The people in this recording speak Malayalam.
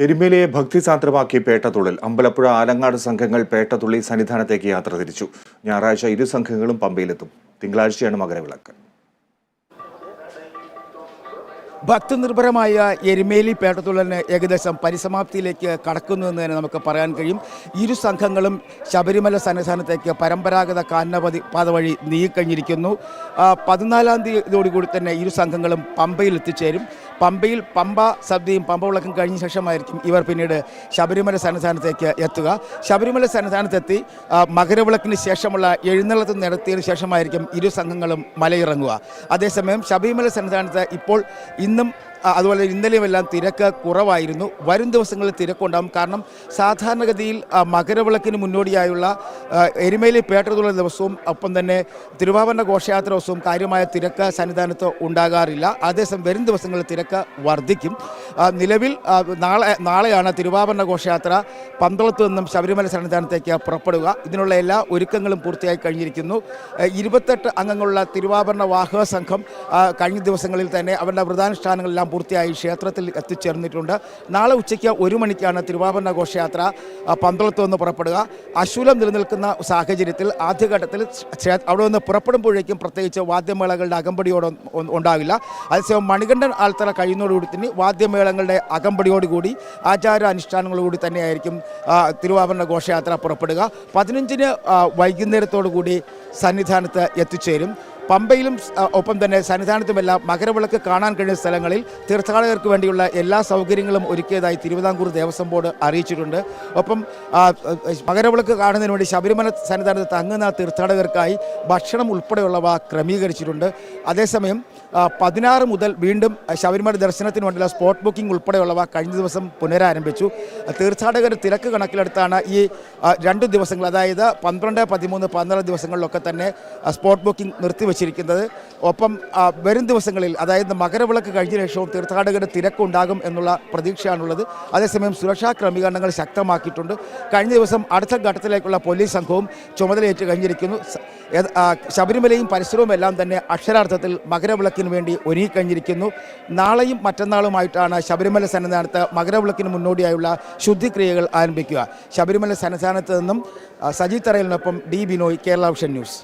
എരുമേലിയെ ഭക്തിസാന്ദ്രമാക്കി പേട്ടതുള്ളൽ. അമ്പലപ്പുഴ ആലങ്ങാട് സംഘങ്ങൾ പേട്ടതുള്ളി സന്നിധാനത്തേക്ക് യാത്ര തിരിച്ചു. ഞായറാഴ്ച ഇരു സംഘങ്ങളും പമ്പയിലെത്തും. തിങ്കളാഴ്ചയാണ് മകരവിളക്ക്. ഭക്തിനിർഭരമായ എരുമേലി പേട്ടതുള്ളലിന് ഏകദേശം പരിസമാപ്തിയിലേക്ക് കടക്കുന്നു എന്ന് തന്നെ നമുക്ക് പറയാൻ കഴിയും. ഇരു സംഘങ്ങളും ശബരിമല സന്നിധാനത്തേക്ക് പരമ്പരാഗത കാനനപാത വഴി നീങ്ങിക്കഴിഞ്ഞിരിക്കുന്നു. 14-ാം തീയതിയോടുകൂടി തന്നെ ഇരു സംഘങ്ങളും പമ്പയിൽ എത്തിച്ചേരും. പമ്പയിൽ പമ്പ സദ്യയും പമ്പ വിളക്കും കഴിഞ്ഞ ശേഷമായിരിക്കും ഇവർ പിന്നീട് ശബരിമല സന്നിധാനത്തേക്ക് എത്തുക. ശബരിമല സന്നിധാനത്തെത്തി മകരവിളക്കിന് ശേഷമുള്ള എഴുന്നള്ളത്ത് നടത്തിയതിനു ശേഷമായിരിക്കും ഇരു സംഘങ്ങളും മലയിറങ്ങുക. അതേസമയം ശബരിമല സന്നിധാനത്ത് ഇപ്പോൾ ഇന്നും അതുപോലെ ഇന്നലെയുമെല്ലാം തിരക്ക് കുറവായിരുന്നു. വരും ദിവസങ്ങളിൽ തിരക്കുണ്ടാകും. കാരണം സാധാരണഗതിയിൽ മകരവിളക്കിന് മുന്നോടിയായുള്ള എരുമേലി പേട്ടതുള്ളൽ ദിവസവും ഒപ്പം തന്നെ തിരുവാഭരണ ഘോഷയാത്ര ദിവസവും കാര്യമായ തിരക്ക് സന്നിധാനത്ത് ഉണ്ടാകാറില്ല. അതേസമയം വരും ദിവസങ്ങളിൽ തിരക്ക് വർദ്ധിക്കും. നിലവിൽ നാളെയാണ് തിരുവാഭരണ ഘോഷയാത്ര പന്തളത്തു നിന്നും ശബരിമല സന്നിധാനത്തേക്ക് പുറപ്പെടുക. ഇതിനുള്ള എല്ലാ ഒരുക്കങ്ങളും പൂർത്തിയായി കഴിഞ്ഞിരിക്കുന്നു. 28 അംഗങ്ങളുള്ള തിരുവാഭരണ വാഹക സംഘം കഴിഞ്ഞ ദിവസങ്ങളിൽ തന്നെ അവരുടെ വ്രതാനുഷ്ഠാനങ്ങളെല്ലാം പൂർത്തിയായി ക്ഷേത്രത്തിൽ എത്തിച്ചേർന്നിട്ടുണ്ട്. നാളെ ഉച്ചയ്ക്ക് 1 മണിക്കാണ് തിരുവാഭരണ ഘോഷയാത്ര പന്തളത്തു നിന്ന് പുറപ്പെടുക. അശൂലം നിലനിൽക്കുന്ന സാഹചര്യത്തിൽ ആദ്യഘട്ടത്തിൽ അവിടെ നിന്ന് പുറപ്പെടുമ്പോഴേക്കും പ്രത്യേകിച്ച് വാദ്യമേളങ്ങളുടെ അകമ്പടിയോടെ ഉണ്ടാവില്ല. അതേസമയം മണികണ്ഠൻ ആൽത്തറ കഴിയുന്നതോടുകൂടി തന്നെ വാദ്യമേളങ്ങളുടെ അകമ്പടിയോടുകൂടി ആചാരാനുഷ്ഠാനങ്ങളോടുകൂടി തന്നെയായിരിക്കും തിരുവാഭരണ ഘോഷയാത്ര പുറപ്പെടുക. 15-ന് വൈകുന്നേരത്തോടുകൂടി സന്നിധാനത്ത് എത്തിച്ചേരും. പമ്പയിലും ഒപ്പം തന്നെ സന്നിധാനത്തുമെല്ലാം മകരവിളക്ക് കാണാൻ കഴിയുന്ന സ്ഥലങ്ങളിൽ തീർത്ഥാടകർക്ക് വേണ്ടിയുള്ള എല്ലാ സൗകര്യങ്ങളും ഒരുക്കിയതായി തിരുവിതാംകൂർ ദേവസ്വം ബോർഡ് അറിയിച്ചിട്ടുണ്ട്. ഒപ്പം മകരവിളക്ക് കാണുന്നതിന് വേണ്ടി ശബരിമല സന്നിധാനത്ത് തങ്ങുന്ന തീർത്ഥാടകർക്കായി ഭക്ഷണം ഉൾപ്പെടെയുള്ളവ ക്രമീകരിച്ചിട്ടുണ്ട്. അതേസമയം 16 മുതൽ വീണ്ടും ശബരിമല ദർശനത്തിന് വേണ്ടിയുള്ള സ്പോട്ട് ബുക്കിംഗ് ഉൾപ്പെടെയുള്ളവ കഴിഞ്ഞ ദിവസം പുനരാരംഭിച്ചു. തീർത്ഥാടകർ തിരക്ക് കണക്കിലെടുത്താണ് ഈ 2 ദിവസങ്ങൾ, അതായത് 12, 13, 14 ദിവസങ്ങളിലൊക്കെ തന്നെ സ്പോട്ട് ബുക്കിംഗ് നിർത്തിവച്ചിരിക്കുന്നത്. ഒപ്പം വരും ദിവസങ്ങളിൽ, അതായത് മകരവിളക്ക് കഴിഞ്ഞ ശേഷവും തീർത്ഥാടകരുടെ തിരക്കുണ്ടാകും എന്നുള്ള പ്രതീക്ഷയാണുള്ളത്. അതേസമയം സുരക്ഷാ ക്രമീകരണങ്ങൾ ശക്തമാക്കിയിട്ടുണ്ട്. കഴിഞ്ഞ ദിവസം അടുത്ത ഘട്ടത്തിലേക്കുള്ള പോലീസ് സംഘവും ചുമതലയേറ്റ് കഴിഞ്ഞിരിക്കുന്നു. ശബരിമലയും പരിസരവും എല്ലാം തന്നെ അക്ഷരാർത്ഥത്തിൽ മകരവിളക്കിന് വേണ്ടി ഒരുങ്ങിക്കഴിഞ്ഞിരിക്കുന്നു. നാളെയും മറ്റന്നാളുമായിട്ടാണ് ശബരിമല സന്നിധാനത്ത് മകരവിളക്കിന് മുന്നോടിയായുള്ള ശുദ്ധിക്രിയകൾ ആരംഭിക്കുക. ശബരിമല സന്നിധാനത്ത് നിന്നും സജി തറയിലിനൊപ്പം D Binoy, Kerala vision news.